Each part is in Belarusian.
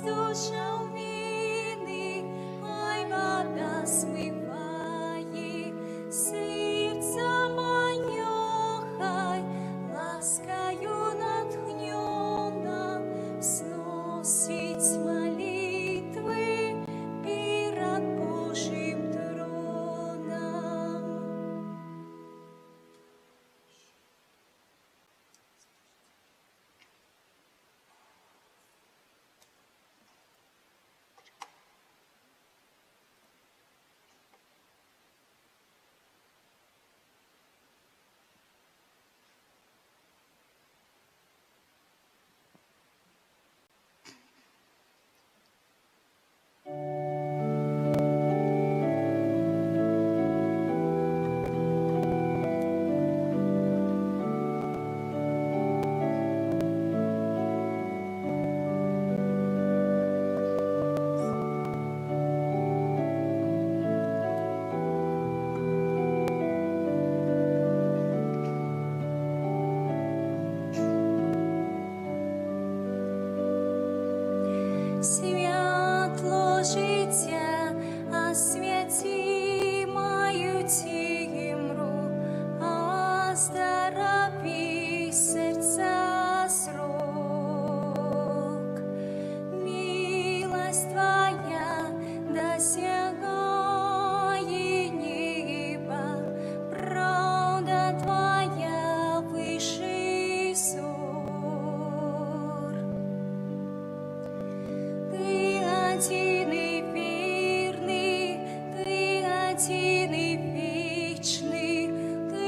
стужав війни, хай вода смиває серця моє, хай ласкою натхнена сносить молитви перед Божим троном. Світло життя освяти мою тімру, оздорови серця срок. Милость Твоя досягає неба, правда Твоя выше зор. Ты один и верный, Ты один и вечный, Ты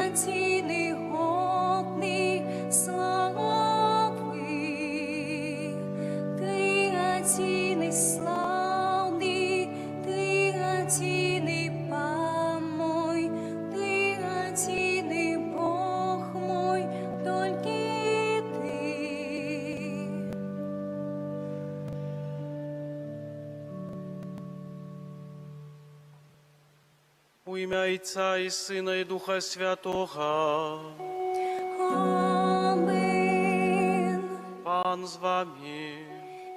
один и годный славы. Ты один и славный, Ты один и помой, Ты один и Бог мой, только Ты. У ім'я Отця і Сина, і Духа Святого. Амин. Пан з вами.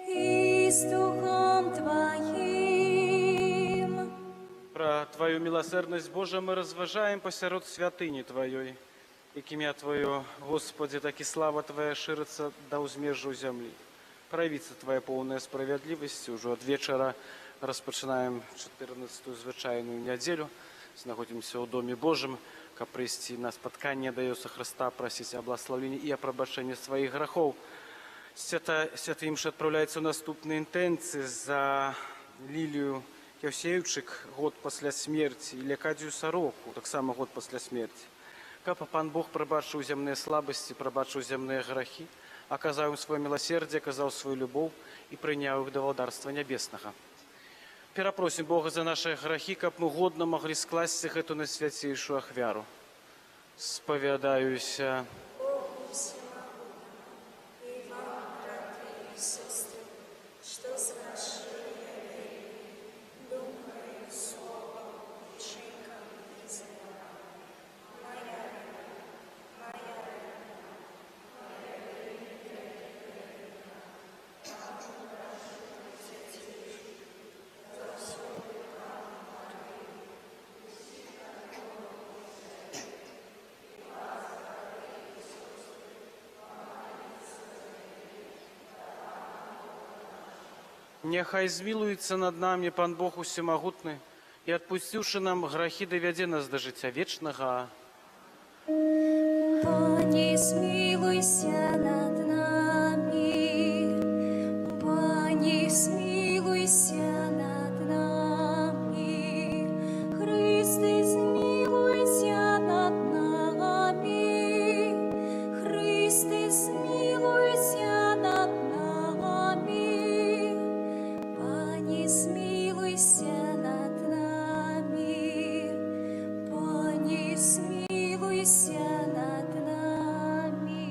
И с Духом Твоим. Про Твою милосердность, Божия, мы разважаем посеред святыни Твоей. И к ім'я Твое, Господи, так и слава Твоя ширится до узмежжу земли. Проявится Твоя полная справедливость. Уже от вечера распочинаем 14-ю звичайную неделю. Знаходимся у Доме Божьем, как прийти на споткание дается Христа, просить о благословении и о пробачении своих грехов. Святый Имша отправляется в наступные интенции за Лилию Кевсеевчик год после смерти, и Лекадию Сороку, так само год после смерти. Как Пан Бог пробачил земные слабости, пробачил земные грехи, оказал им свое милосердие, оказал свою любовь и принял их до владарства небесного. Перепросим Бога за наши грехи, как мы годно могли скласть их эту наисвятейшую ахвяру. Споведаюся. Что совершили думай словом, чинком и делом. Моя Нехай змилуется над нами Пан Бог усемогутный, и отпустивши нам грехи, доведе нас до життя вечного. Пане, смилуйся над нами, Пане, смилуйся над нами, Христе, смилуйся над нами, Христе, смилуйся над нами, Пане, смилуйся над нами, Пане, смилуйся над нами,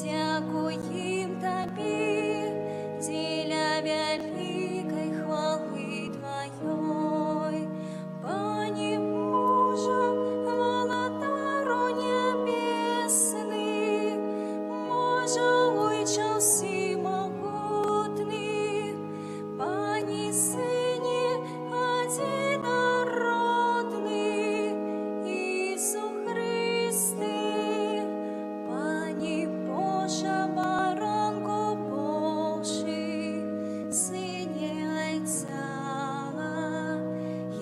Дякуем Тобі, для великой хвалы Твоей. Пане Боже, володару небесный, Боже, Отче всемогутный, Пане Сыне одинородный, Иису Христе, Пане Боже, баранку Божий, Сині Отця,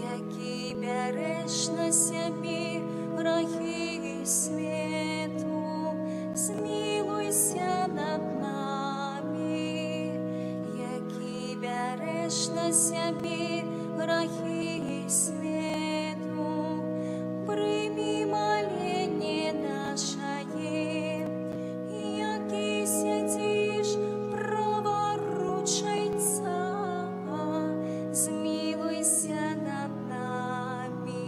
який береш на собі гріхи світу, змилуйся над нами, який береш на собі гріхи світу, прийми моління наше, який сидиш праворуч Отця, змилуйся над нами,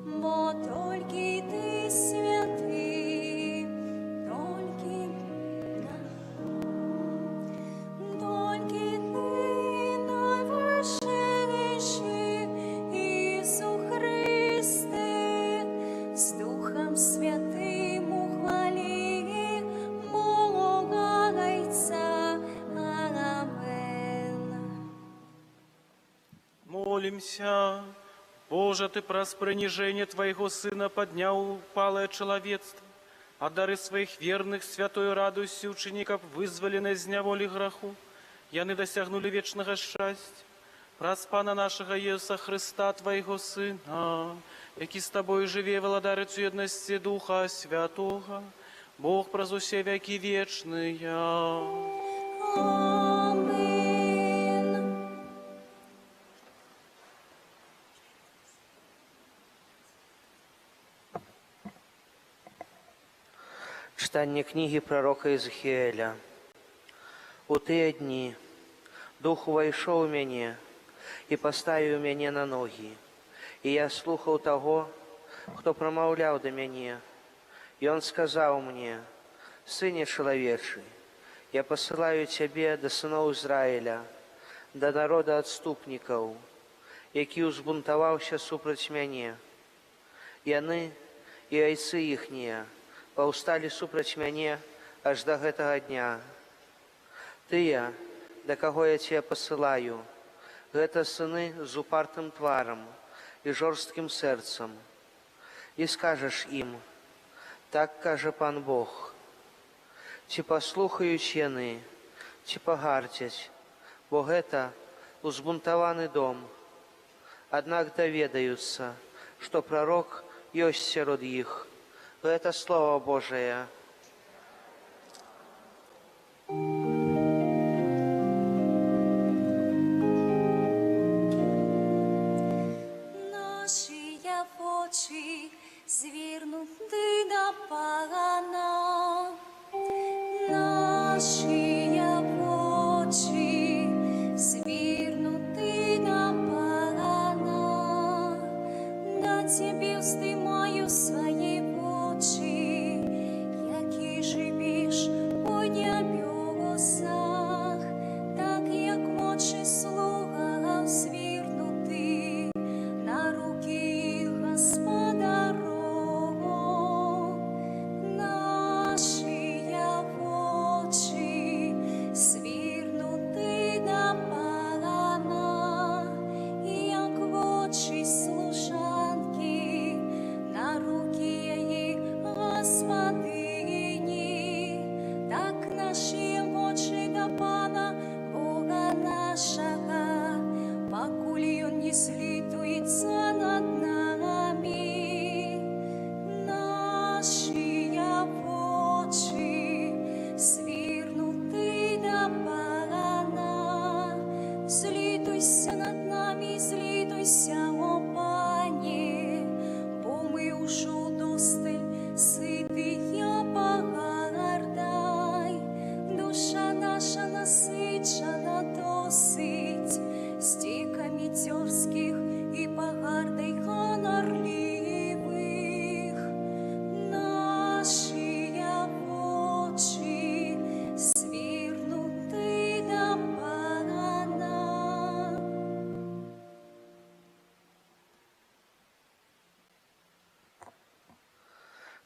бо тільки Ти святий, тільки Ти найвищий, Ісу Христе, з Духом Святим у хвалі Бога Отця. Амен. Молимся. Боже, Ты про принижение Твоего Сына поднял упалое человечество, а дары своих верных святой радостью учеников вызволены из неволи греху, яны досягнули вечного счастья. Праз Пана нашего Иисуса Христа, Твоего Сына, який с Тобой живе, владарицу єдності Духа Святого, Бог праз усе веки вечные. Амен. Читання книги пророка Ізхіеля. У тыя дні Дух увайшоў у мяне і паставіў мяне на ногі, і я слухаў таго, хто прамаўляў да мяне. І он сказаў мне: «Сыне чалавечы, я пасылаю цябе да сыноў Ізраіля, да народа адступнікаў, які ўзбунтаваўся супраць мяне. Яны і айцы іхнія паўсталі супраць мяне аж да гэтага дня. Тыя, да каго я цябе пасылаю, гэта сыны з упартым тварам і жорсткім сэрцам. І скажаш ім: так кажа Пан Бог. Ці паслухаюць яны, ці пагардзяць, бо гэта узбунтаваны дом. Аднак даведаюцца, што прарок ёсць сярод іх. Гэта Слово Божие. Наші очі звернуті до пагана, наші очі звернуті до пагана, до Тебе вздимаю свої очі,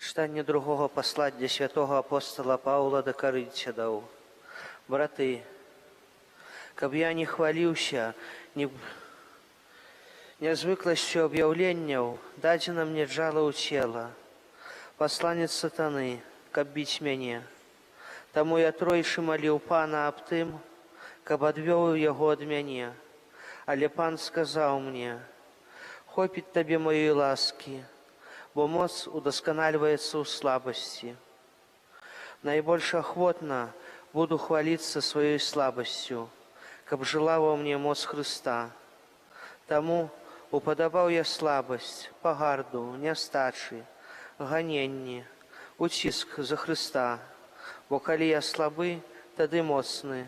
Читання другого послання святого апостола Павла до Коринтянаў. Браты, каб я не хваліўся нязвыкласцю аб'яўленняў, дадзена мне джала ў цела, пасланец сатаны, каб біць мяне. Таму я тройчы маліў Пана аб тым, каб адвёў яго ад мяне. Але Пан сказаў мне: хопіць табе маёй ласкі, бо моц удасканальваецца ў слабасці. Найбольш ахвотна буду хваліцца сваёй слабасцю, каб жыла ва мне моц Хрыста. Таму упадабаў я слабасць, пагарду, нястачы, ганенні, уціск за Хрыста, бо калі я слабы, тады моцны.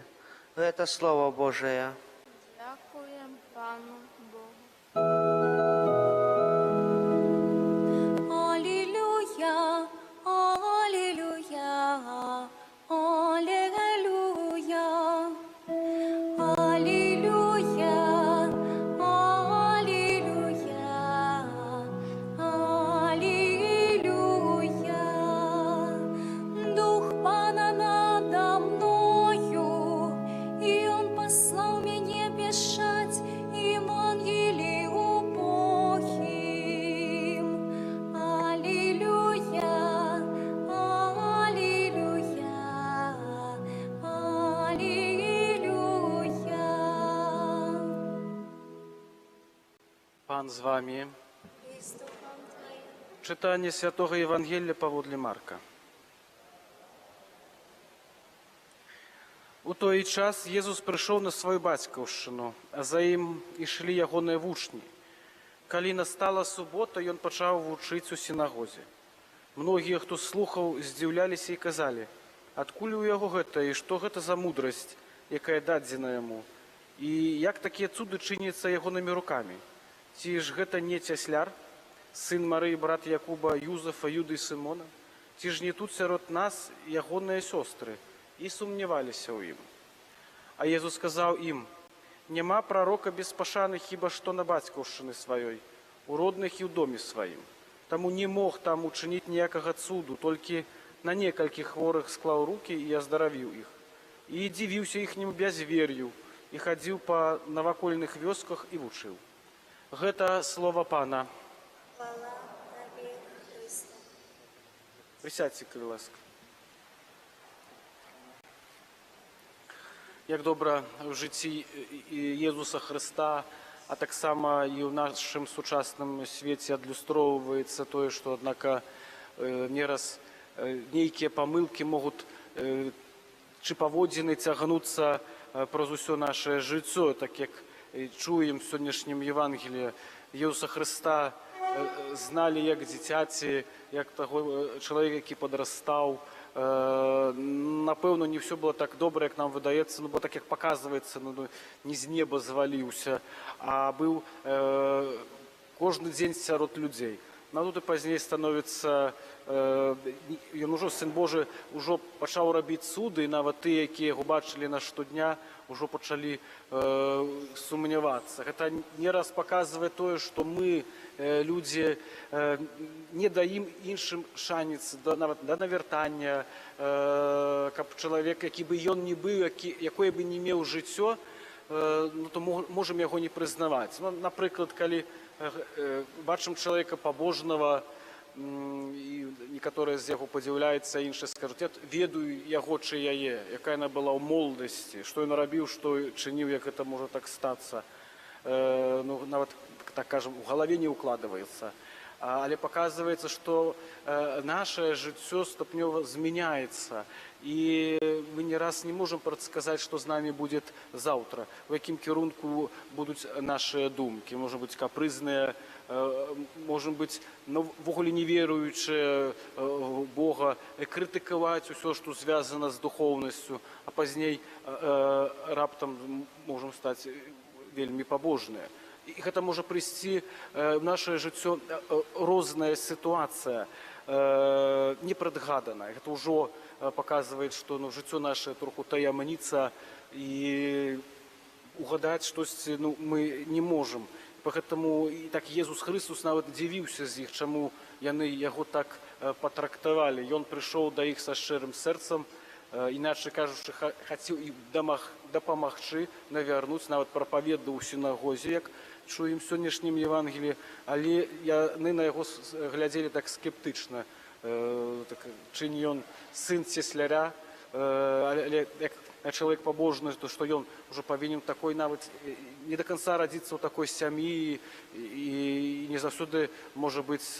Гэта Слово Божае. Дякуємо Пану Богу. Аллилуйя, аллилуйя, аллилуйя, аллилуйя, аллилуйя, аллилуйя. Дух Пана надо мною, и Он послал меня бежать Евангелию убогим. Аллилуйя, аллилуйя, аллилуйя. Пан з вами. І з Духом Твоїм. Читання святого Євангелія паводле Марка. У той час Єсус прийшов на свою бацькаўшчыну, а за ім ішлі ягоныя вучні. Калі настала субота, ён пачаў вучыць у сінагозе. Многія, хто слухаў, здзіўляліся і казалі: адкуль у яго гэта, і што гэта за мудрасць, якая дадзена яму? І як такія цуды чыняцца ягонымі рукамі? Ці ж гэта не цясляр, сын Марыі, брат Якуба, Юзафа, Юды і Сымона? Ці ж не тут сярод нас ягоныя сёстры? І сумняваліся ў ім. А Езус сказаў ім: няма прарока без пашаны хіба што на бацькаўшчыны сваёй, у родных і ў доме сваім. Таму не мог там учыніць ніякага цуду, толькі на некалькі хворых склаў рукі і аздаравіў іх. І дзівіўся іхняму бязвер'ю, і хадзіў па навакольных вёсках і вучыў. Гэта слова Пана. Хвала Тобі, Христе. Присядьте, калі ласка. Як добра в жыцці Езуса Хрыста, а таксама і ў нашым сучасным свеце адлюстроўваецца тое, што, аднака, нераз нейкія памылкі могуць ці паводзіны цягнуцца праз усё нашае жыццё, так як чуем в сённяшнім Євангелії. Єсуса Христа знали як дзіцяці, як таго чалавека, які падрастаў. Напэўна, не все было так добра, як нам выдаецца, бо так як паказваецца, не з неба зваліўся, а быў кожны дзень сярод людзей. Тут і пазней становіцца, ён ужо, Сын Божы, ужо пачаў рабіць цуды, і нават тыя, якія яго бачылі на штодня, ужо пачалі сумнявацца. Гэта не раз паказвае тое, што мы, людзі, не даім іншым шанец нават да навяртання, каб чалавек, які бы ён не быў, якое бы не меў жыццё, то можам яго не прызнаваць. Напрыклад, калі бачым чалавека пабожнага, і некаторыя з яго падзіўляюцца, іншыя скажуць: я ведаю яго чи яе, якая яна была ў моладасці, што ён рабіў, што чыніў, як гэта можа так стацца. Нават, так кажам, у галаве не укладваецца. Але паказваецца, што наше жыццё ступнёва змяняецца, і мы не раз не можам прадказаць, што з намі будзе заўтра, у якім кірунку будуць нашыя думкі. Можа быць капрызныя, можа быць ввогуле не веруючыя ў Бога, крытыкаваць усё, што звязана з духоўнасцю, а пазней раптам можам стаць вельмі пабожныя. І гэта можа прыйсці в наше жыццё розная сітуацыя, непрадгаданая. Гэта ўжо паказвае, што жыццё наше троху таямніца, і угадаць штосьці мы не можам. Поэтому і так Єсус Христос нават дзівіўся з іх, чаму яны яго так патрактавалі. Ён прыйшоў да іх са шчырым сэрцам, іначай кажучы, хацеў ім дапамагчы, навярнуць, нават прапаведаў у сінагозе, як чуем сённяшнім Евангеліі, але яны на яго глядзелі так скептычна. Чы не ён сын цесляря, але як чалавек пабожны, то што ён ужо павінен такой нават не да канца радзіцца ў такой сям'і і не заўсёды можа быць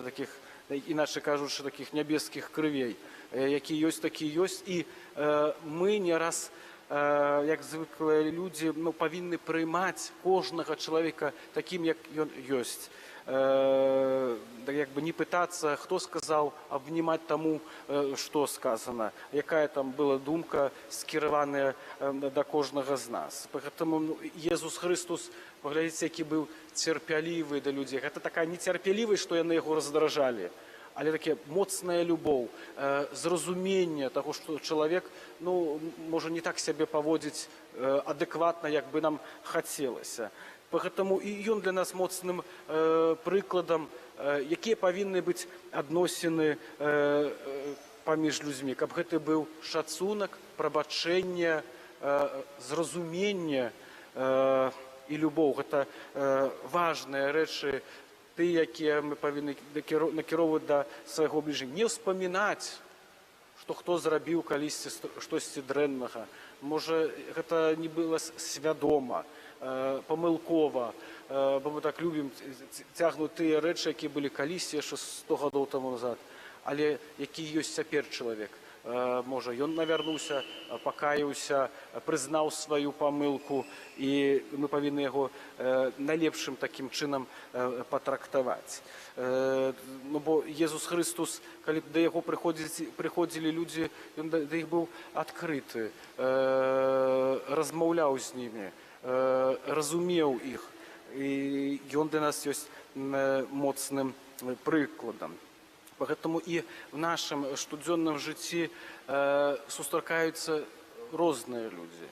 такіх, іначай кажучы, такіх нябескіх крывей, які ёсць, такі ёсць. І мы не раз, як звыклыя людзі, павінны прыймаць кожнага чалавека такім, як ён ёсць. Як бы не пытацца, хто сказаў, а внимать таму, што сказана, якая там была думка скіраваная да кожнага з нас. Таму Езус Христос, паглядзіце, які быў цярпялівы да людзей. Гэта такая нецярпялівасць, што яны яго раздражалі, але такая моцная любоў, зразуменне таго, што чалавек можа не так сябе паводзіць адэкватна, як бы нам хацелася. Поэтому і ён для нас моцным прыкладам, якія павінны быць адносіны паміж людзьмі, каб гэта быў шацунак, прабачэнне, зразуменне і любоў. Гэта важныя рэчы, якія мы павінны накіроўваць да свайго бліжэйшага. Не ўспамінаць, што хто зрабіў калісьці штосьці дрэннага. Можа, гэта не было свядома, памылкова, бо мы так любім цягнуць тыя рэчы, якія былі калісьці яшчэ 100 гадоў таму назад, але які ёсць цяпер чалавек. Можа, ён навярнуўся, пакаяўся, прызнаў сваю памылку, і мы павінны яго найлепшым такім чынам патрактаваць. Бо Езус Христос, калі да яго прыходзілі людзі, ён да іх быў адкрыты, размаўляў з імі, разумеў іх, і ён для нас ёсць моцным прыкладам. Поэтому і в нашым штодзённым жыцці сустракаюцца розныя людзі,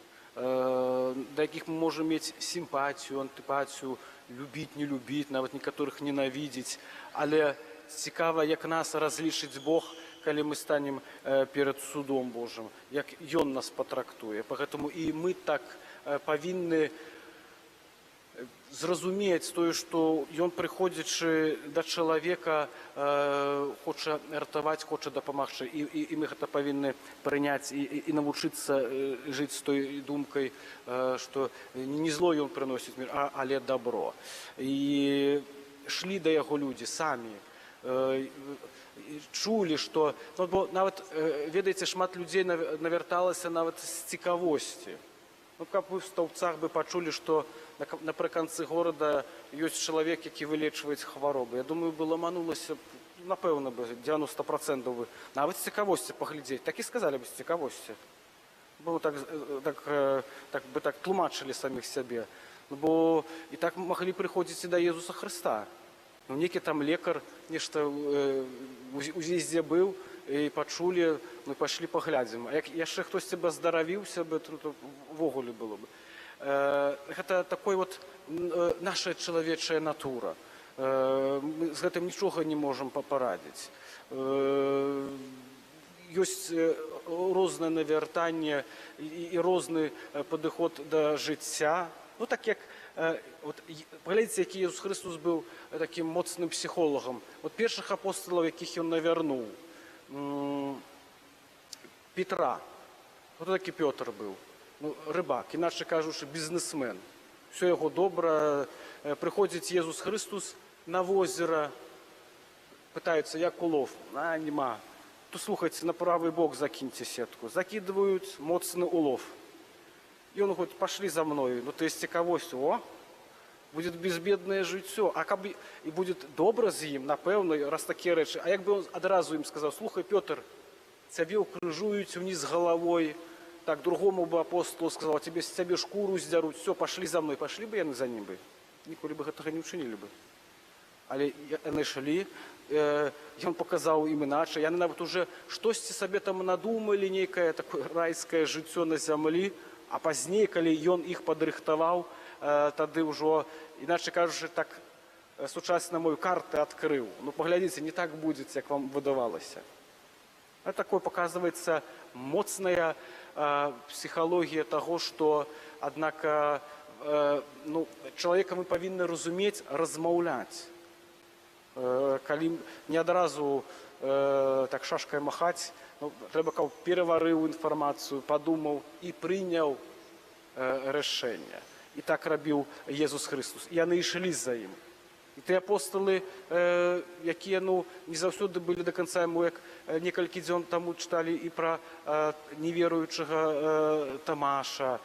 да якіх мы можам мець сімпатію, антыпатію, любіць, не любіць, нават некаторых ненавідзець. Але цікава, як нас разлічыць Бог, калі мы станем перад судом Божым, як Ён нас патрактуе. Поэтому і мы так павінны зразумець тое, што ён, прыходзячы да чалавека, хоча ратаваць, хоча дапамагчы, і мы гэта павінны прыняць і навучыцца жыць з той думкай, што не зло ён прыносіць мір, але дабро. І шлі да яго людзі самі, чулі, што... Бо нават, ведаеце, шмат людзей навярталася нават з цікавосці. Каб вы в стаўбцах бы пачулі, што напрыканцы горада ёсць чалавек, які вылечваюць хваробы. Я думаю, бы ламанулася, напэўна, бы 90% бы нават з цікавосці паглядзець. Так і сказалі бы з цікавосці. Бо так тлумачылі саміх сябе. Бо і так маглі прыходзіць і да Езуса Хрыста. Некі там лекар нешта у з'ездзе быў, і пачулі, мы пайшлі паглядзім. А як яшчэ хтосьці бы здаравіўся бы, то ввогуле было бы. Гэта такой вот наша чалавечая натура. Мы з гэтым нічога не можам папарадзіць. Ёсць рознае навяртанне і розны падыход да жыцця. Так як, паглядзіце, які Езус Христос быў такім моцным псіхолагам. Першых апостолаў, якіх ён навярнуў, Петра. Хто такі Пётр быў? Рыбак, іначай кажучы, бізнесмен. Все яго добра. Прыходзіць Езус Христос на возера, пытаюцца, як улов. Нема. То слухайце, на правы бок закіньце сетку. Закидываюць моцны улов. І он говорит, пошли за мною. То есть цікавосць, будет безбеднае жыццё. А каб і будет добра з ім, напэўна, раз такія рэчы. А як бы он адразу ім сказаў, слухай, Пётр, цябе ўкрыжуюць уніз галавой, так другому бы апостолу сказал, тебе с цябе шкуру здяруць, все, пошли за мной. Пошли бы яны за ним бы? Ніколі бы гэтага не ўчынілі бы. Але яны ішлі, ён паказаў ім іначай. Яны нават уже штосьці сабе там надумалі, нейкае такое райскае жыццё на зямлі, а пазней, калі ён іх падрыхтаваў, тады ўжо, іначай кажучы, так сучасна мой карты адкрыў. Ну паглядзіце, не так будзе, як вам выдавалася. А такое показывается моцная психология того, что, однако, ну, человека мы повинны разуметь, размаўляць. Калі не адразу так шашкай махаць, ну, трэба, каб пераварыў інфармацыю, падумаў і прыняў рашэнне. І так рабіў Езус Христос. Яны ішлі за ім. І ті апостолы, якія, ну, не заўсёды былі до конца, мы як некалькі дзён таму чыталі і пра неверуючага Тамаша,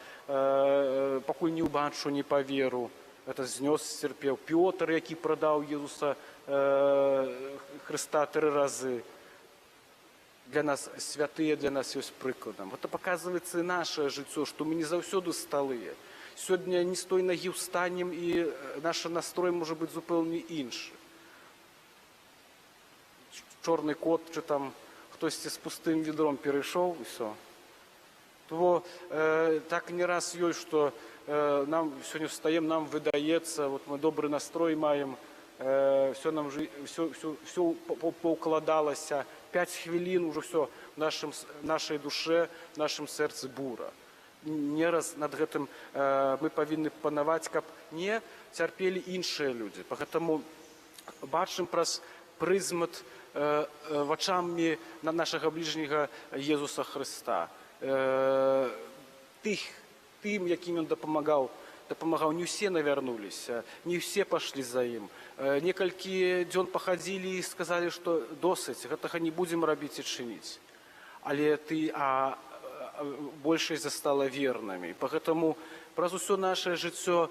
пакуль не ўбачу, не паверу. Это знёс, сцерпеў. Пётр, які прадаў Езуса Христа 3 разы. Для нас святыя, для нас ёсць прыкладам. Это показывается і наше жыццё, што мы не заўсёды сталыя. Сёння не з той нагі ўстанем, і наш настрой можа быць зупэўна іншы. Чорны кот, чи там хтосьці з пустым відром перайшоў, і все. То так не раз ёсць, што нам сёння встаем, нам выдаецца, вот мы добры настрой маем, все поукладалася, 5 хвілін уже все в нашай душе, в нашым сэрцы бура. Не раз над гэтым мы павінны панаваць, каб не цярпелі іншыя людзі. Пагэтаму бачым праз прызмат вачамі на нашага бліжняга Езуса Христа. Тым, якім ён дапамагаў, не ўсе навярнуліся, не ўсе пашлі за ім. Некалькі дзён пахадзілі і сказалі, што досыць, гэтага не будзем рабіць і чыніць. Але большасць застала вернымі. Пагэтаму праз усё наше жыццё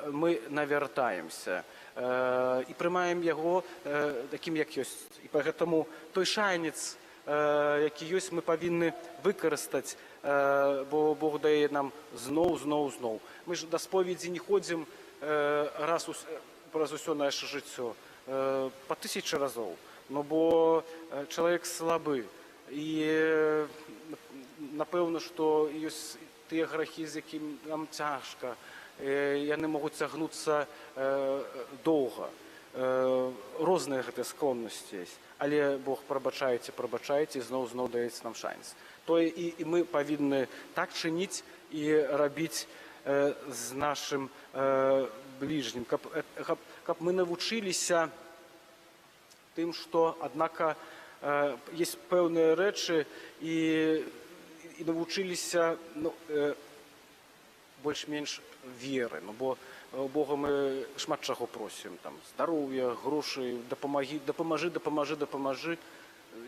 мы навяртаемся і прымаем яго такім, як ёсць. І пагэтаму той шанец, які ёсць, мы павінны выкарыстаць, бо Бог дае нам зноў. Мы ж да споведзі не ходзім праз усё наше жыццё па 1000 разоў, но бо чалавек слабы. І напэўна, што ёсць тыя грахі, з якімі нам цяжка, яны могуць цягнуцца доўга. Розныя гэтыя склоннасці ёсць. Але Бог прабачаеце, зноў даецца нам шанец. Тое і мы павінны так чыніць і рабіць з нашым бліжнім, каб мы навучыліся тым, што, аднака, есть пэўныя рэчы і навучыліся больш-менш веры, бо Бога мы шмат чаго просім, там здароўя, грошай, дапамажы,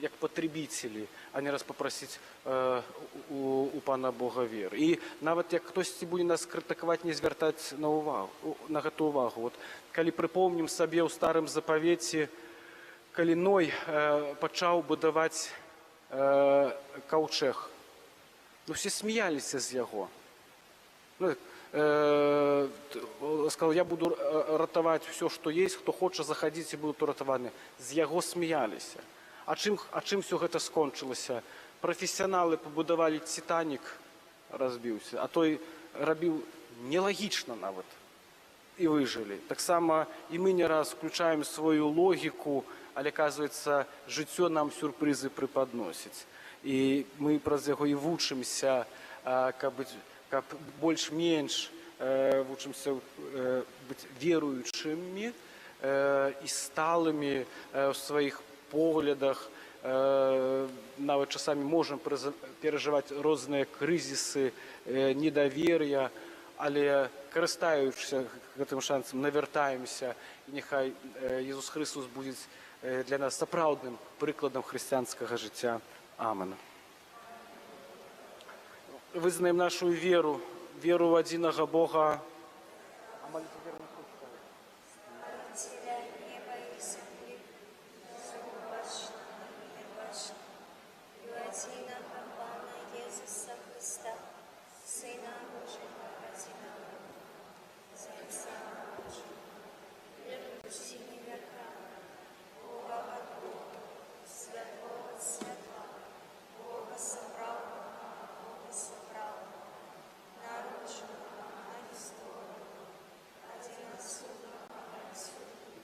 як патребіцелі, а не раз папрасіць у Пана Бога веры. І нават як хтосьці будзе нас крытыкаваць, не звяртаць на гэту увагу. Вот, калі прыпомнім сабе ў старым запавеце, калі Ной пачаў будаваць каўчэг, все сміяліся з яго. Сказал, я буду ратаваць все, што есть, хто хоча захадзіць і будуць ратаваны. З яго сміяліся. А чым все гэта скончылася? Прафесіяналы пабудавалі Цітанік, разбіўся, а той рабіў нелагічна нават і выжылі. Таксама і мы не раз включаем сваю логіку, але, оказывается, жыццё нам сюрпрызы преподносіць. І мы праз яго і вучымся, каб больш-менш вучымся быць веруючымі і сталымі ў сваіх поглядах. Нават часамі можам перажываць розныя крызісы, недавер'я, але карыстаючыся гэтым шансам, навяртаемся, і няхай Езус Христос будзе для нас сапраўдным прыкладам хрысціянскага жыцця. Амен. Вызнаем нашу веру в адзінага Бога. Створителя неба и земли, живопачного и небачного, и в единого Пана Иисуса Христа, Сына Божьего единого, за Отца Божьего, любящий века, Бога от Бога, святого от святого, Бога собрал, нарушенного, арестованного, один от суда, от суда,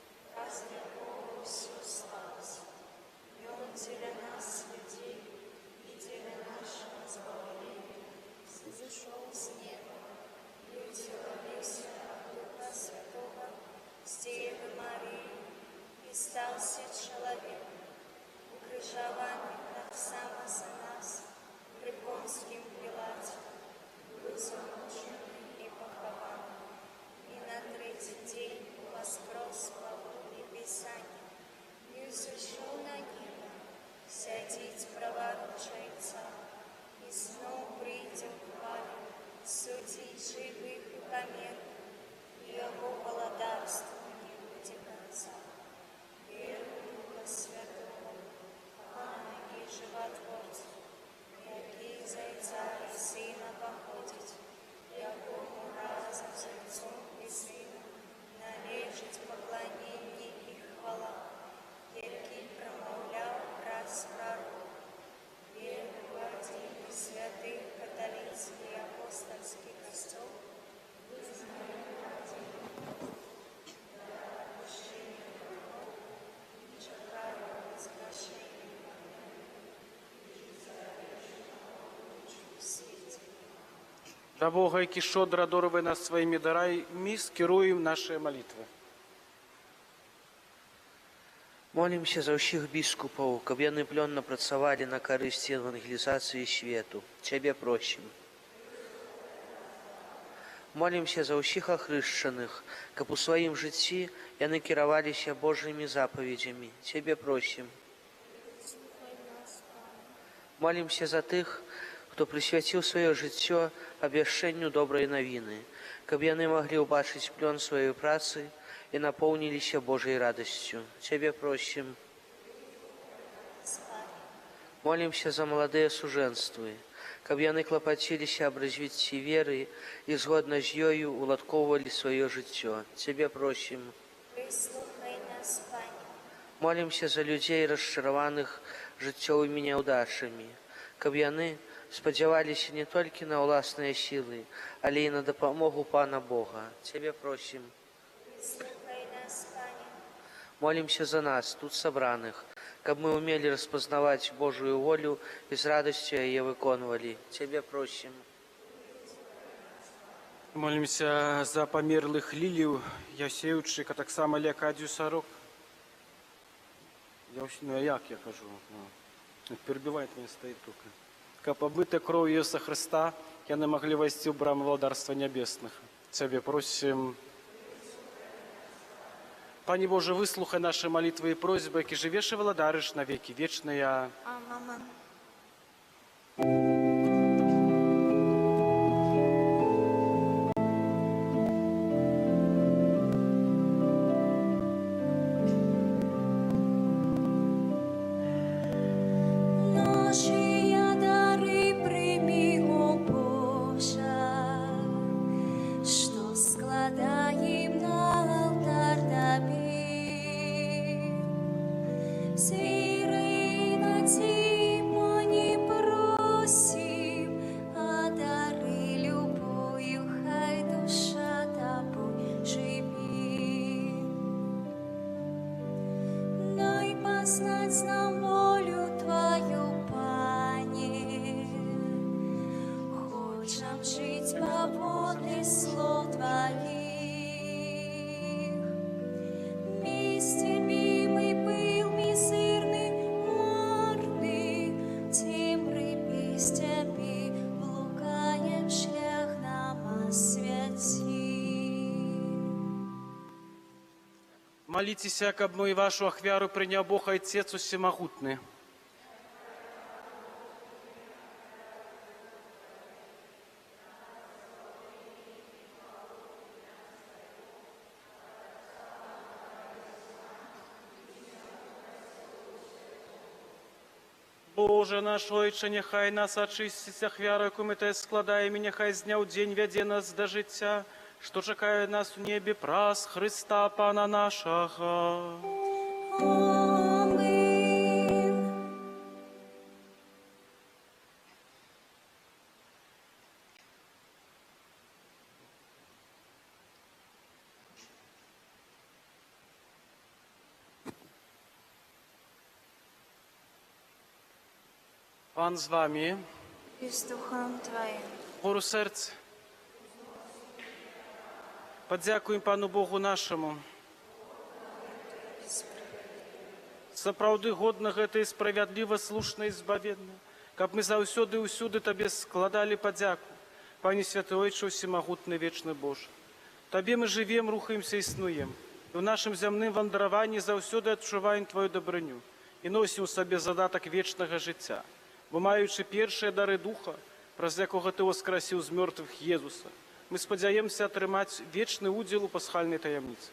Да Бога, які щодро дарує нас своїми дарами, скеруємо наші молитви. Молімся за ўсіх біскупаў, каб яны плённа працавалі на карысць евангелізацыі свету. Цябе просім. Молімся за ўсіх ахрышчаных, каб у сваім жыцці яны кіраваліся Божымі запаведзямі. Цябе просім. Молімся за тых, хто прысвяціў сваё жыццё абвяшчэнню добрай навіны, каб яны маглі ўбачыць плён сваёй працы і напоўніліся Божай радасцю. Цябе просім. Молімся за маладыя сужэнствы, каб яны клапаціліся аб развіцці веры і згодна з ёю уладкоўвалі сваё жыццё. Цябе просім. Выслухай нас, Пане. Молімся за людзей, расчараваных жыццёвымі няўдачамі, каб яны спадзяваліся не толькі на ўласныя сілы, але і на дапамогу Пана Бога. Цябе просім. Выслухай нас, Пане. Молімся за нас, тут сабраных, каб мы умелі распазнаваць Божую волю і з радасцю яе выконвалі. Цябе просім. Молимся за померлых Лилию Ясеючика, так само Леокадию Сорок. Ну, а як я кажу? Перебивает меня, стоит только. Как обмытой кровью Иисуса Христа, я не могли войти в брамы Владарства Небесных. Тебе просим. Пане Боже, выслухай наши молитвы и просьбы, які живеш и владариш на веки вечные. Amen. Наші дари прийми, о Боже, що складаєм на алтар Тобі. З віри надімо, просим, а дари любою, хай душа Тобою живі. Дай познать нам волю Твою, Пане, хочем жить по воле слов Твоих. Вместе милый был мизерный, марный, тем без Тебе блукаем шлях нам освяти. Молитесь, каб мы и вашу ахвяру принял Бог Отец Всемогутный. Боже наш Ойче, нехай нас очистить ахвяру, яку ми те складаємо, і нехай з дня у день веде нас до життя, що чекає нас у небі праз Христа Пана нашого. Амин. Пан з вами, И с Духом Твоим. гору серця. Подякуємо Пану Богу нашому. Сапраўды годна гэта і справядліва, слушна і збаведна, каб мы заўсёды і ўсюды Табе складалі падзяку, Пане Святы Ойче, Всемагутны, Вечны Божа. Табе мы жывем, рухаемся, існуем. І ў нашым зямным вандраванні заўсёды адчуваем Твою дабрыню і носім у сабе задатак вечнага жыцця, бо маючы першыя дары Духа, праз якога Ты воскрасіў з мёртвых Езуса, мы спадзяемся атрымаць вечны удзел у пасхальнай таямніцы.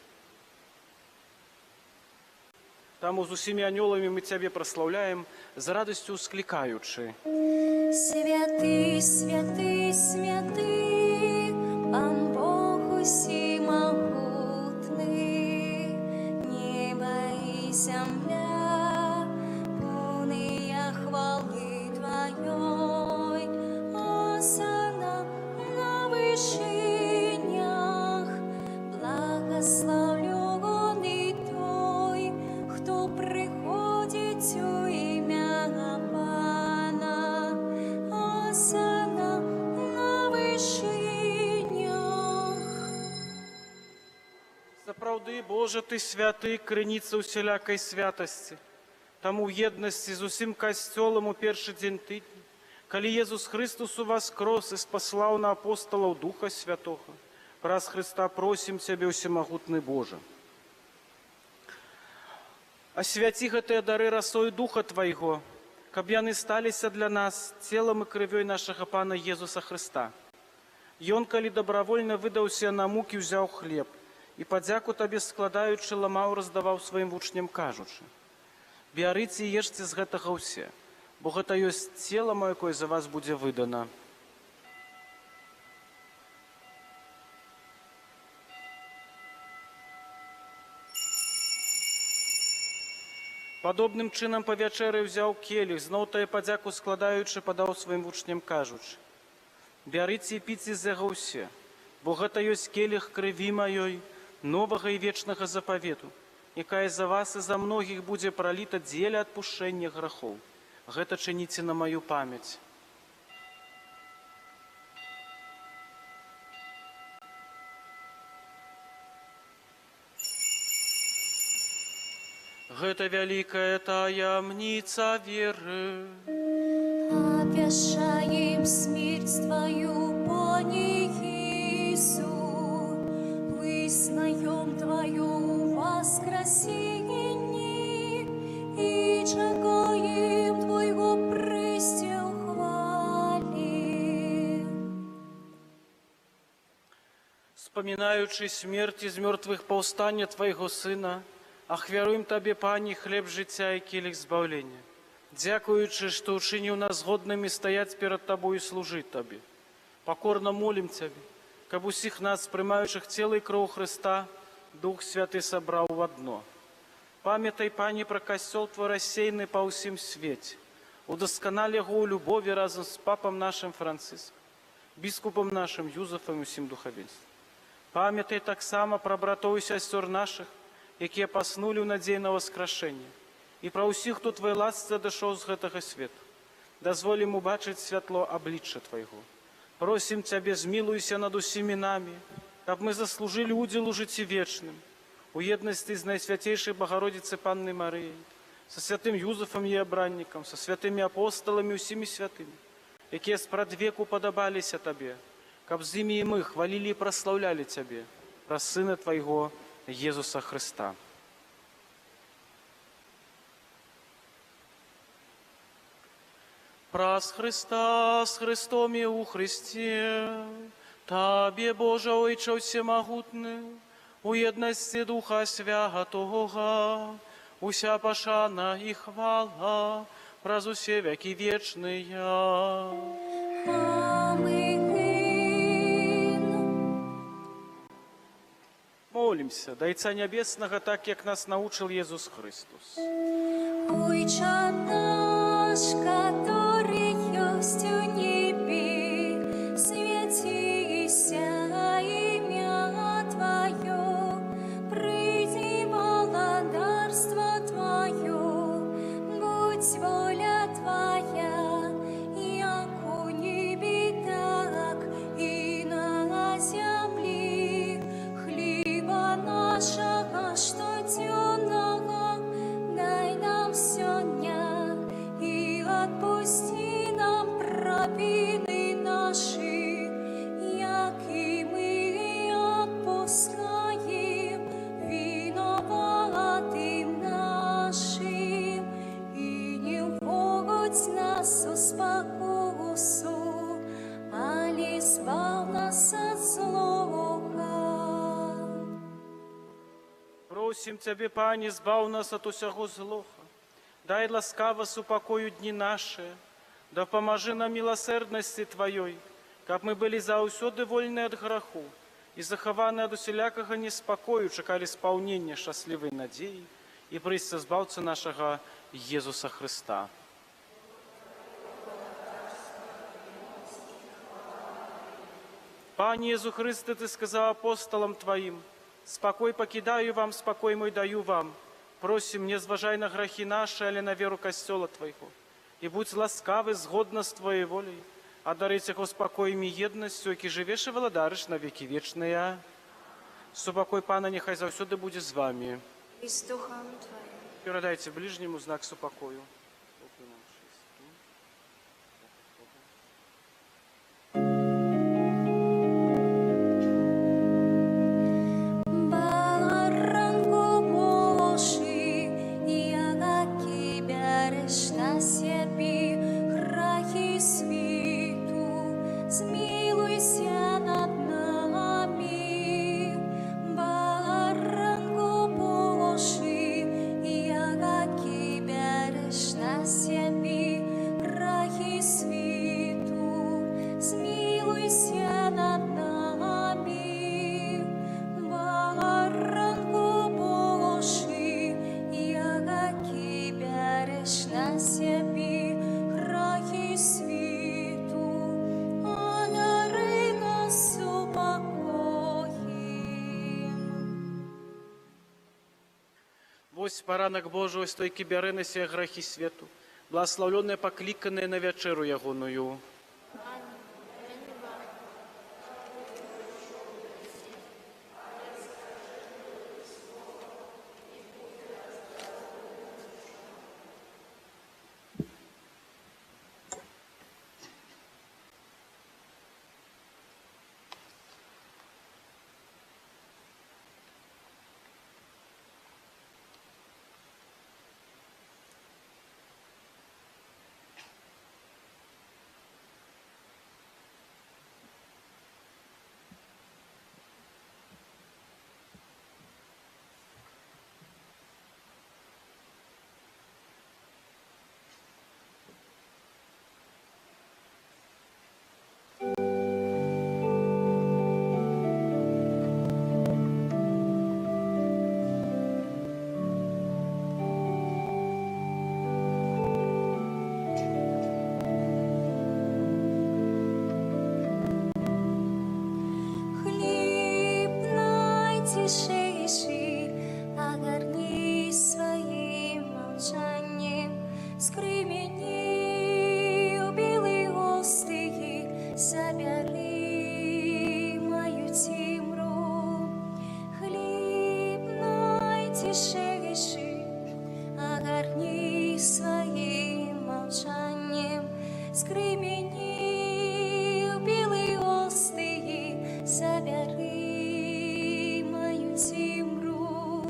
Таму з усімі анёламі мы Цябе праслаўляем, з радасцю усклікаючы. Святый, святый, святый, Пан Бог усімагутны, небо і земля, полные хвалы Твоей, осанна на вышинях, благословлен и той, хто приходит у ім'я Пана, осанна на вышинях. Святый, Боже, Ты святый, крыніца усялякай святости. Таму в еднасці з усім касцёлам у першы дзень тыдня, калі Езус Христос у вас крос і спаслаў на апостолаў Духа Святога, праз Христа просім Цябе, усемагутны Боже. Асвяці гэтыя дары расою Духа Твайго, каб яны сталіся для нас целам і крывёй нашага Пана Езуса Христа. Ён, калі добравольна выдаўся на мукі, ўзяў хлеб і падзяку Табе складаючы ламаў, раздаваў сваім вучням, кажучы: «Бярыце і ешце з гэтага ўсе, бо гэта ёсць цела маё, якое за вас будзе выдана». Падобным чынам па вячэры ўзяў келіх, зноў тая падзяку складаючы, падаў сваім вучням, кажучы: «Бярыце і піце з яго ўсе, бо гэта ёсць келіх крыві маёй, новага і вечнага запавету, якая за вас і за многіх будзе праліта дзеля адпушчэння грахоў. Гэта чыніце на маю памяць». Гэта вялікая таямніца веры. Обвящаем смерть Твою, Пане Иису, вызнаем Твою воскресение и чекаем Твоего престя хвали. Вспоминаючи смерть из мертвых повстання Твоего Сына, ахвяруем Табе, Пане, хлеб життя і келих збавлення, дякуючи, що учинив нас годними стоять перед Тобою і служить Табе. Покорно молим Тебе, каб усіх нас, приймаючих тіло і кров Христа, Дух Святий собрав в одно. Пам'ятай, Пане, про костел Твой рассеянный по усім світі. Удосконали його у любові разом з папом нашим Франциском, біскупом нашим Юзефом і усім духовенством. Пам'ятай так само про братов і сестер наших, якія паснули ў надзеі на воскрашэнне, і пра ўсіх, хто Твоей ласцы адышоў з гэтага свету. Дазволім убачыць святло аблічча Твайго. Просім Цябе, змілуйся над усімі намі, каб мы заслужылі удзел у жыцці вечным, у еднасці з Найсвятейшай Богородицы Панны Марыяй, са святым Юзефам і абраннікам, са святымі апосталамі, усімі святымі, якія спрадвеку падабаліся Табе, каб з імі і мы хвалілі і праслаўлялі Цябе, праз Сына Твайго, Езуса Христа. Праз Христа, с Христом і у Христе, Табе, Боже, Ойче всемогутний, у єдності Духа Святого, уся пошана і хвала, праз усе веки вечные. Аминь. Молимся, до Отца Небесного, так, як нас научил Иисус Христос. Отче наш, который есть в небе, святися имя Твое, приди благодарство Твое, будь воля Твоя, як у небе, так и на земле. Хлеба нашего штоденного дай нам сегодня, и отпусти нам провины наши, яки мы отпускаем виноватым нашим, и не вводь нас в спокусу, али избав нас от злого. Просим Тебе, Пане, збав нас от усього злоха. Дай ласкаво супокою дні наші, да поможи нам милосердності Твоей, каб мы были заўсёды вольны от граху и захаваны от усялякага неспокою, чекали исполнения счастливой надеи и прыйсца збаўцы нашага Езуса Христа. Пане Иисус Христе, Ты сказал апостолам Твоим: «Спокой покидаю вам, спокой мой даю вам. Просим, не зважай на грехи наши, але на веру костела Твоего. И будь ласкавый, згодно с Твоей волей, а дарить его спокоем и едностью, які живеш и владариш на веки вечные. Супокой Пана нехай заўсёды будзе з вами. І з Духом Твоїм. Перадайте ближнему знак супокою. Баранку Божий, ягаки береш на себе грахи світу, змилуйся над нами. Баранку Божий, ягаки береш на себе грахи світу, змилуйся над нами. Баранку Божий, ягаки береш на себе грахи світу, одари нас упокоєм. Вось паранак Божий, ось той бярэ на сябе грахі свету, благословленные покликанные на вечеру ягоную. Хліб найтішейший, огорни своїм мовчанням, скрий мені у білий гостиї, забери мою тімру. Хліб найтішейший, огорни своїм мовчанням, скрий мені у білий гостиї, забери мою тімру.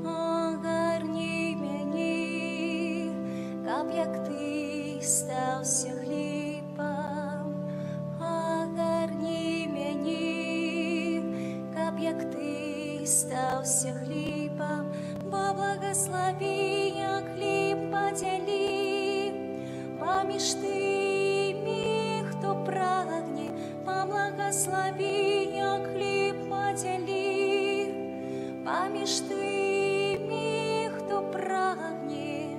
Огарні мені, каб як ти стався хлібом. Огарні мені, каб як ти стався хлібом. Бо благослови, як хліб поділи, поміж тими, хто прагне. Поблагослови, як хліб поділи, поміж тими, хто прагне.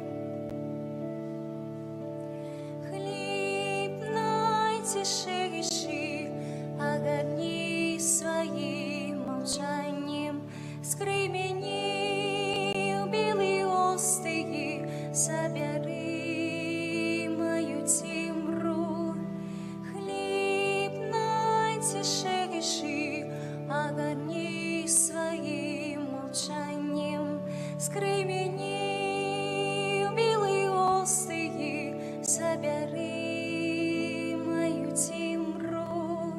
Хліб найтішейший, огорни своїм мовчанням, скрий мені у білій остиї, забери мою тімру. Хліб найтішейший, огорни своїм мовчанням, скрий мені у білій остиї, забери мою тімру.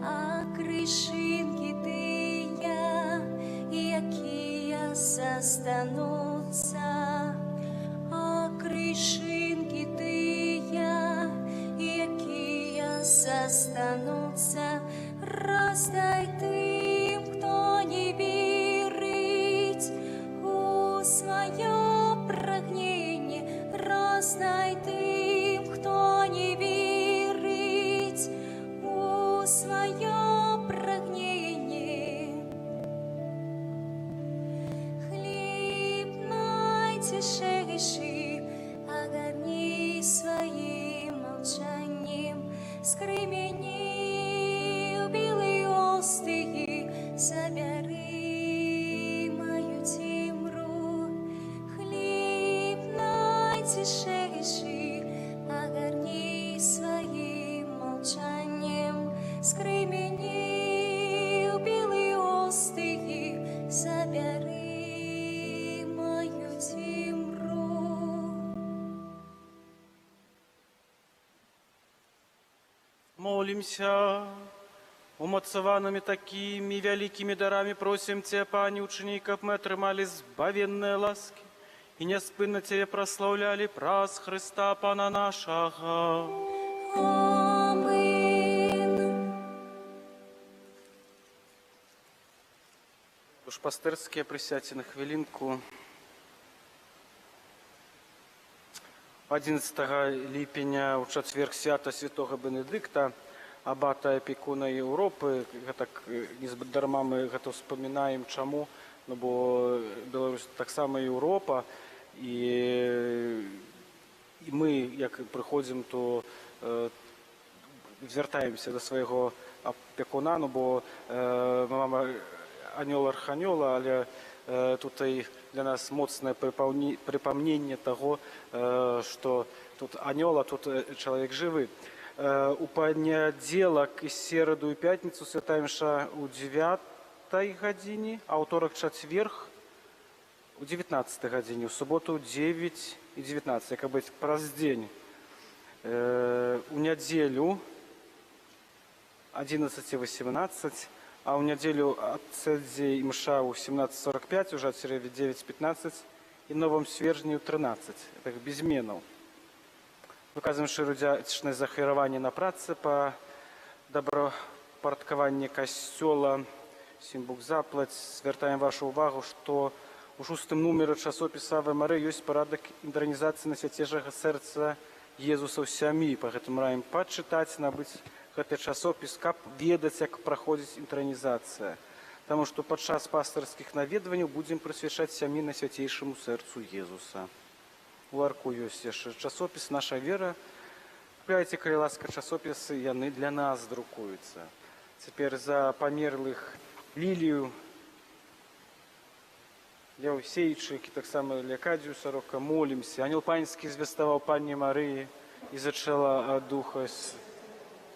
А кришинки тия, які застануться, а кришинки тия, які застануться, роздай тим, хто не вірить у своє прагнення, роздай тим, хто не вірить у своє прагнення. Хліб найтішейший, огорни своїм мовчанням, скрий мені у білій остиї, забери мою тімру. Хліб найтішейший, огорни своїм мовчанням, скрий мені у білій остиї, Молимся. Умацаванными такими великими дарами просим Тебя, Пани, учени, как мы отрымали збавенные ласки и неспынно Тебя прославляли праз Христа Пана нашего. Амин. Душпастерське, присядьте на хвилинку. 11 ліпеня у чацверг свята святого Бенедикта, абата апекуна Європи. Так дарма ми гэта вспоминаем чаму, ну бо Беларусь так само Європа, і ми, як приходимо, то звертаємося до свого опекуна, ну бо мама анёл арханёла, але тут для нас моцное припомнение того, что тут анёл, а тут человек живый. У понеділок і середу і п'ятницю свята мша у 9 годині, а уторок четверг у 19 годині, у суботу 9 і 19, як би праз день. У неділю 11:18, а у неділю отцедзи мша у 17:45, уже от 9:15, и новом свержні у 13, так без зменаў. Выказываем шырудзячнае захвяраванне на працы па добрапарадкаванні касцёла, сім Бог заплаць. Звяртаем вашу увагу, што у 6-м нумеры часопіса Аве Марыя ёсць парадак інтранізацыі на свяцейшага сэрца Езуса ў сям'і. Па гэтым раім пачытаць, набыць гэты часопіс, каб ведаць, як праходзіць інтранізацыя. Таму што падчас пастырскіх наведванняў будзем прысвячаць сям'і на свяцейшаму сэрцу Езуса. У арку ёсць яшчэ часопіс «Наша вера». Купляйце, калі ласка, часопісы, яны для нас друкуюцца. Цяпер за памерлых Лілію Яўсейчык і таксама Лякадзію Сарока молімся. Анёл паньскі звеставаў Панне Марыі і зачала ад духа.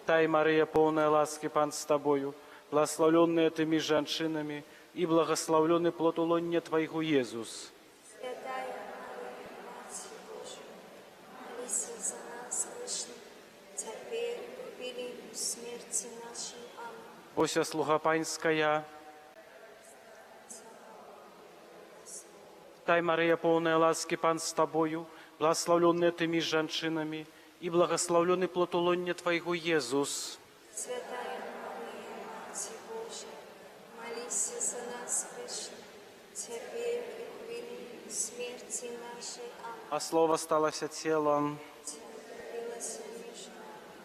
Тай, Марыя, поўная ласкі, Пан з табою, благословленная тымі жанчынамі і благословлены плод улоння Твайго Езус. Святая Мария, Матерь Божия, молись за нас грешных, теперь и в великую смерти нашей. Аминь. Бося слуга панская. Тай, Мария, полная ласки, Пан с тобою, благословленная тыми жанчынами, и благословленный плод улоння Твоего Езус. Святая Мария, Матерь Божия, молись за нас грешных, теперь и в великую смерти нашей. Аминь. А слово сталося телом.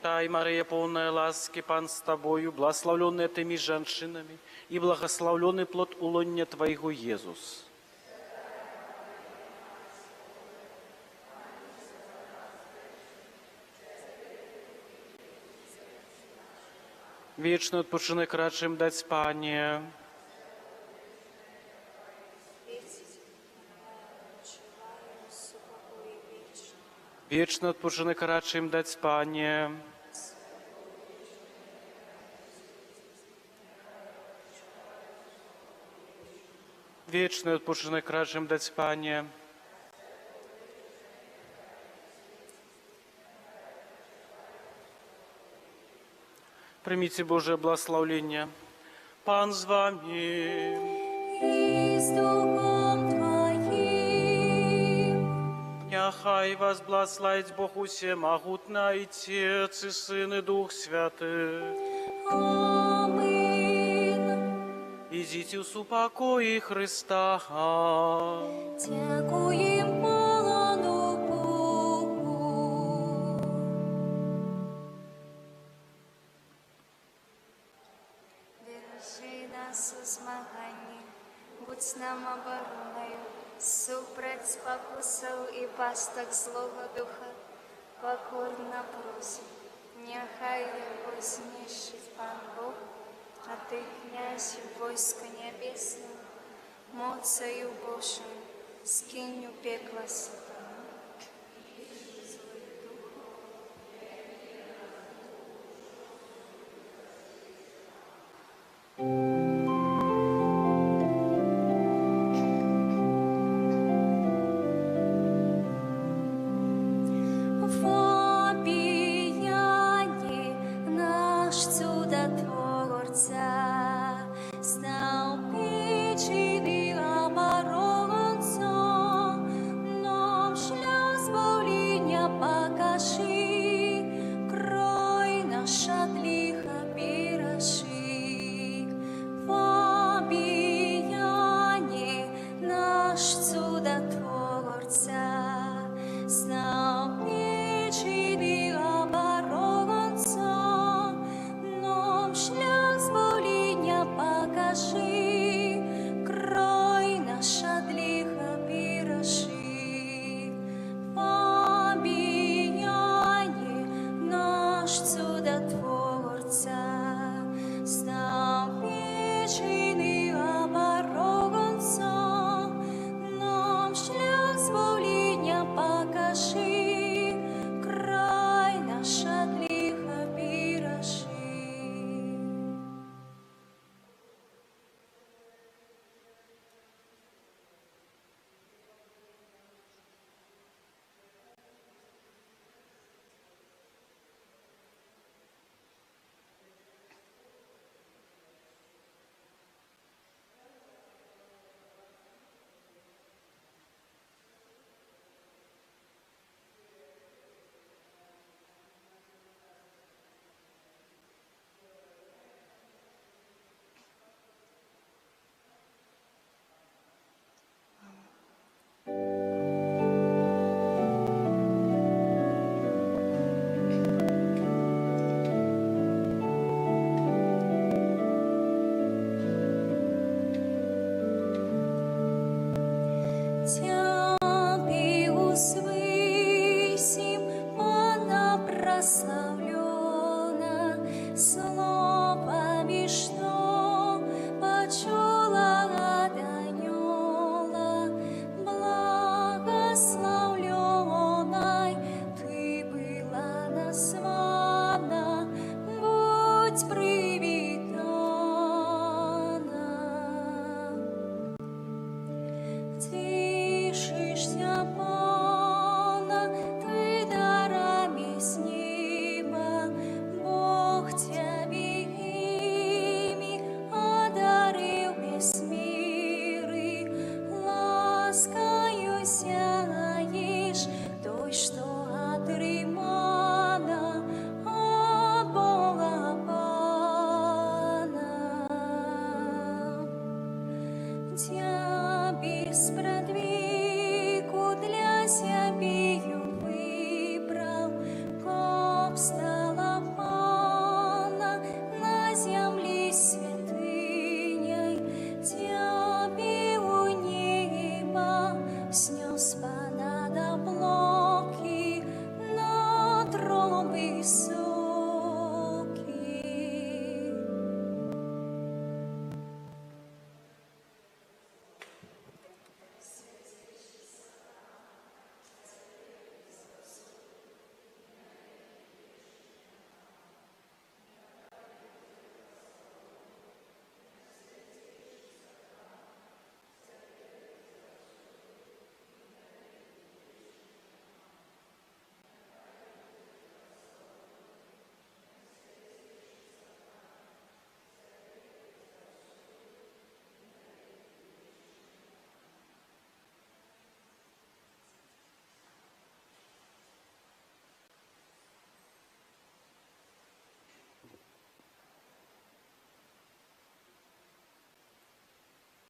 Тай, Мария, полная ласки, Пан с тобою, благословленная тыми жанчынами, и благословленный плод улоння Твоего Езус. Вічний відпочинок радшим дать, Пане. Вічний відпочинок радшим дать, Пане. Вічний відпочинок радшим дать, Пане. Примите Божие благословение. Пан с вами. И с Духом Твоим. Няхай вас благословит Бог Всемогутный, Отец и Сын и Дух Святый. Аминь. Идите в упокое Христа. Дякуем Пану Богу. Держи нас у змаганні, будь нам обороною, супроть спокусов і пасток злого духа, покорно просим, нехай його знищить Пан Бог, а ти, князь войска небесного, моцею Божою, скинь у пекло сатану. В обіянні чудотворця.